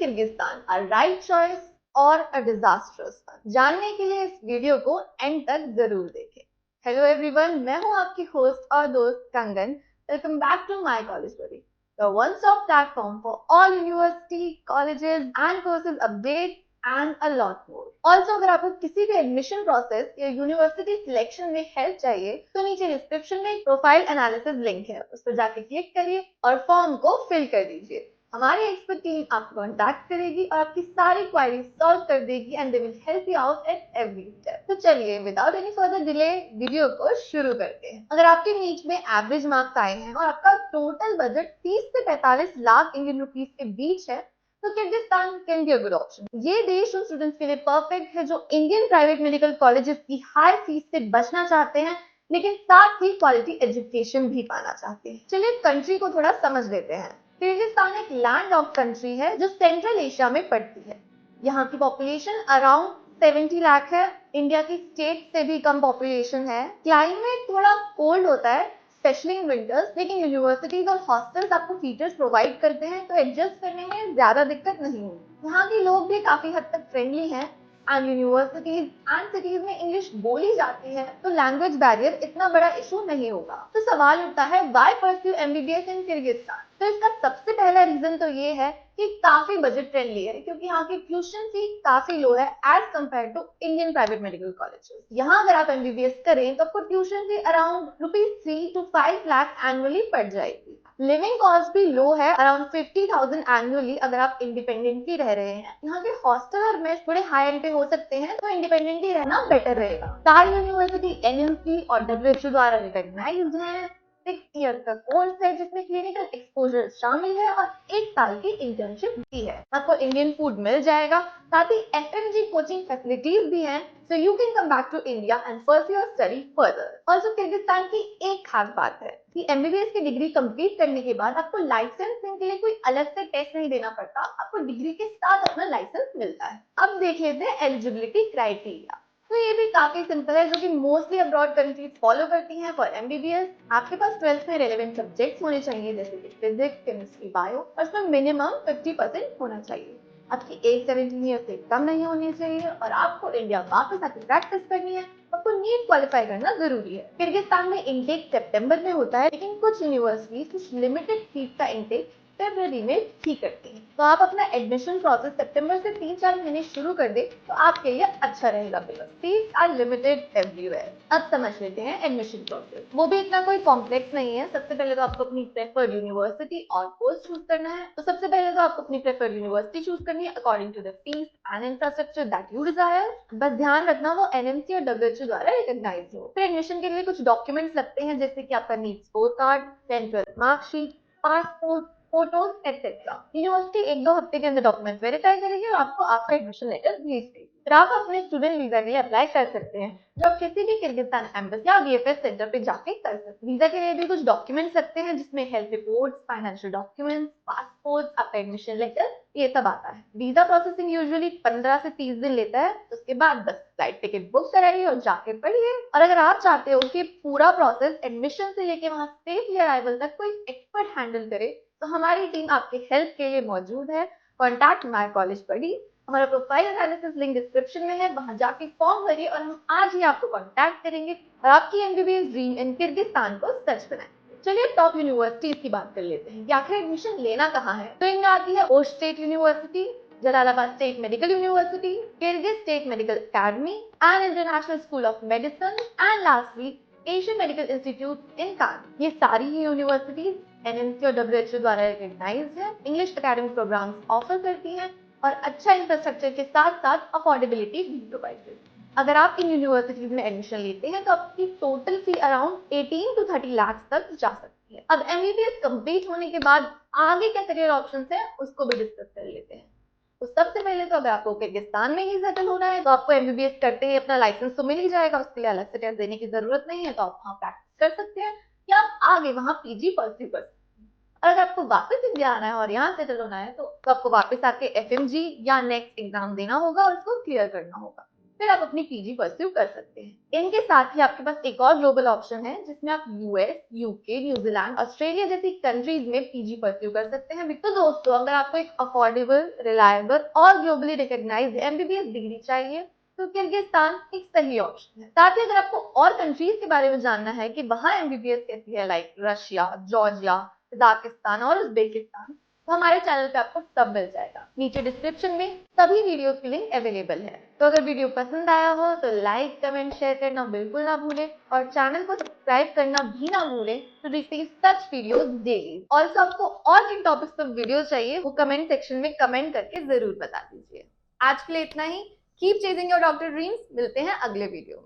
Kyrgyzstan a right choice और a disastrous one? जानने के लिए इस वीडियो को एंड तक जरूर देखें। हेलो एवरीवन, मैं हूं आपकी होस्ट और दोस्त कंगन। Welcome back to my college buddy, the one-stop platform for all university, colleges and courses updates and a lot more. Also, अगर आपको किसी भी एडमिशन प्रोसेस या यूनिवर्सिटी सिलेक्शन में हेल्प चाहिए तो नीचे डिस्क्रिप्शन में प्रोफाइल एनालिसिस लिंक है, उस पर जाके क्लिक करिए और फॉर्म को फिल कर दीजिए। हमारी एक्सपर्ट टीम आपको कॉन्टैक्ट करेगी और आपकी सारी क्वेरी सॉल्व कर देगी and they will help you out at every step. तो चलिए without any further delay video को शुरू करते हैं। अगर आपके नीट में एवरेज मार्क्स आए हैं और आपका टोटल बजट 30 से 45 लाख इंडियन रुपीस के बीच है तो Kyrgyzstan can be a good option. ये देश उन स्टूडेंट्स के लिए परफेक्ट है जो इंडियन प्राइवेट मेडिकल कॉलेजेस की हाई फीस से बचना चाहते हैं लेकिन साथ ही क्वालिटी एजुकेशन भी पाना चाहते हैं। चलिए कंट्री को थोड़ा समझ लेते हैं। किर्गिस्तान एक लैंड ऑफ कंट्री है जो सेंट्रल एशिया में पड़ती है। यहाँ की पॉपुलेशन अराउंड 70 लाख है। इंडिया की स्टेट से भी कम पॉपुलेशन है। क्लाइमेट थोड़ा कोल्ड होता है स्पेशली इन विंटर्स, लेकिन यूनिवर्सिटीज और हॉस्टल्स आपको फीचर्स प्रोवाइड करते हैं तो एडजस्ट करने में ज्यादा दिक्कत नहीं होगी। यहाँ के लोग भी काफी हद तक फ्रेंडली हैं एंड यूनिवर्सिटीज एंड सिटीज में इंग्लिश बोली जाती है तो लैंग्वेज बैरियर इतना बड़ा इशू नहीं होगा। तो सवाल उठता है why pursue MBBS in Kyrgyzstan. तो इसका सबसे पहला रीजन तो ये है कि काफी बजट फ्रेंडली है क्योंकि यहाँ की ट्यूशन फी काफी लो है as compared to Indian private medical colleges. यहाँ अगर आप एमबीबीएस करें तो आपको tuition fee around ₹3 to 5 lakh annually पड़ जाएगी। लिविंग कॉस्ट भी लो है, अराउंड 50,000 एनुअली अगर आप इंडिपेंडेंटली रह रहे हैं। यहाँ के हॉस्टल और मेस थोड़े हाई एंड पे हो सकते हैं तो इंडिपेंडेंटली रहना बेटर रहेगा। स्टार यूनिवर्सिटी एनएमसी और डब्ल्यूएचओ द्वारा रिकॉग्नाइज्ड है। 6 ईयर का कोर्स है जिसमें क्लिनिकल एक्सपोजर शामिल है और 1 साल की इंटर्नशिप भी है। आपको इंडियन फूड मिल जाएगा, साथ ही एफएमजी कोचिंग फैसिलिटीज भी हैं, so you can come back to India and pursue your study further. Also Kyrgyzstan की एक खास बात है कि एमबीबीएस की डिग्री कंप्लीट करने के बाद आपको लाइसेंसिंग के लिए कोई अलग से टेस्ट नहीं देना पड़ता, आपको डिग्री के साथ अपना लाइसेंस मिलता है। अब देख लेते हैं एलिजिबिलिटी क्राइटेरिया। तो ये भी काफी सिंपल है जो कि मोस्टली अब्रॉड कंट्रीज फॉलो करती हैं फॉर एमबीबीएस। आपके पास 12th में रेलेवेंट सब्जेक्ट्स होने चाहिए जैसे कि फिजिक्स, केमिस्ट्री, बायो और इसमें मिनिमम 50% होना चाहिए। आपकी एज 17 ईयर से कम नहीं होनी चाहिए और आपको इंडिया वापस आकर प्रैक्टिस करनी है। आपको नीट क्वालिफाई करना जरूरी है। किर्गिस्तान में इनटेक सितंबर में होता है लेकिन कुछ यूनिवर्सिटीज कुछ लिमिटेड सीट का इनटेक फरवरी में भी करती है। तो आप अपना एडमिशन प्रोसेस सितंबर से 3-4 महीने शुरू कर दे तो आपके लिए अच्छा रहेगा। Seats are limited everywhere. अब समझ लेते हैं एडमिशन प्रोसेस, वो भी इतना कोई कॉम्प्लेक्स नहीं है। सबसे पहले तो आपको अपनी प्रेफर्ड यूनिवर्सिटी और कोर्स चूज करना है। तो सबसे पहले तो आपको अपनी प्रेफर्ड यूनिवर्सिटी चूज करनी है according to the fees and infrastructure that you desire. बस ध्यान रखना वो एनएमसी और डब्ल्यूएचओ द्वारा रिकॉग्नाइज हो। फिर एडमिशन के लिए कुछ डॉक्यूमेंट्स लगते हैं जैसे कि आपका NEET score card, 10th marksheet, passport, photos etcetera. University 1-2 हफ्ते के अंदर डॉक्यूमेंट वेरीफाई करेगी और आपको आपका एडमिशन लेटर भेज देगी। फिर आप अपने स्टूडेंट वीजा के लिए अप्लाई कर सकते हैं जो आप किसी भी किर्गिस्तान एम्बेसी या बीएफएस सेंटर पे जाके कर सकते हैं। वीजा के लिए भी कुछ डॉक्यूमेंट्स लगते हैं जिसमें health reports, financial documents, passport, आपका एडमिशन लेटर, ये सब आता है। वीजा प्रोसेसिंग यूजुअली 15 से 30 दिन लेता है। उसके बाद बस फ्लाइट टिकट बुक कराइए और जाके पढ़िए। और अगर आप चाहते हो कि पूरा प्रोसेस एडमिशन से लेके वहां सेफली अराइवल तक कोई एक्सपर्ट हैंडल करे तो हमारी टीम आपके हेल्प के लिए मौजूद है। कॉन्टैक्ट माय कॉलेज बडी। हमारा प्रोफाइल एनालिसिस लिंक डिस्क्रिप्शन में है, वहां जाके फॉर्म भरिए और हम आज ही आपको कॉन्टैक्ट करेंगे और आपकी एमबीबीएस ड्रीम इन किर्गिस्तान को सच बनाएंगे। चलिए टॉप यूनिवर्सिटीज की बात कर लेते हैं कि आखिर एडमिशन लेना कहाँ है। तो इनमें आती है Osh State University, Jalalabad State Medical University, Kyrgyz State Medical Academy and International School of Medicine and lastly Asian Medical Institute in Kant. ये सारी ही यूनिवर्सिटीज एनएमसी और डब्ल्यूएचओ द्वारा रिकॉग्नाइज्ड है, इंग्लिश एकेडमिक प्रोग्राम्स ऑफर करती हैं और अच्छा इंफ्रास्ट्रक्चर के साथ साथ अफोर्डेबिलिटी भी प्रोवाइड करती है। अगर आप इन यूनिवर्सिटीज में एडमिशन लेते हैं तो आपकी total fee around 18 to 30 lakh तक जा सकती है। अब एमबीबीएस कंप्लीट होने के बाद आगे क्या करियर ऑप्शंस हैं उसको भी डिस्कस कर लेते हैं। तो सबसे पहले तो अगर आपको किर्गिस्तान में ही सेटल होना है तो आपको एमबीबीएस करते ही अपना लाइसेंस तो मिल ही जाएगा, उसके लिए अलग से टेस्ट देने की जरूरत नहीं है। तो आप वहाँ प्रैक्टिस कर सकते हैं या आप आगे वहाँ पीजी परस्यू कर सकते हैं। और अगर आपको वापस इंडिया आना है और यहाँ सेटल होना है तो आपको वापस आके एफएमजी या नेक्स्ट एग्जाम देना होगा और उसको क्लियर करना होगा। फिर आप अपनी पीजी परस्यू कर सकते हैं। इनके साथ ही आपके पास एक और ग्लोबल ऑप्शन है जिसमें आप यूएस, यूके, न्यूजीलैंड, ऑस्ट्रेलिया जैसी कंट्रीज में पीजी परस्यू कर सकते हैं। तो दोस्तों, अगर आपको एक अफोर्डेबल, रिलायबल और ग्लोबली रिकॉग्नाइज्ड एमबीबीएस डिग्री चाहिए तो किर्गिस्तान एक सही ऑप्शन है। साथ ही अगर आपको और कंट्रीज के बारे में जानना है कि वहाँ एमबीबीएस कैसी है, लाइक रशिया, जॉर्जिया, कजाकिस्तान और उज्बेकिस्तान, तो हमारे चैनल पे आपको सब मिल जाएगा। नीचे डिस्क्रिप्शन में सभी वीडियोस की लिंक अवेलेबल है। तो अगर वीडियो पसंद आया हो तो लाइक, कमेंट, शेयर करना बिल्कुल ना भूलें और चैनल को सब्सक्राइब करना भी ना भूलें to receive such videos daily. और आपको और किन टॉपिक्स पर वीडियो चाहिए वो कमेंट सेक्शन में कमेंट करके जरूर बता दीजिए। आज के लिए इतना ही। Keep chasing your doctor dreams. मिलते हैं अगले वीडियो में।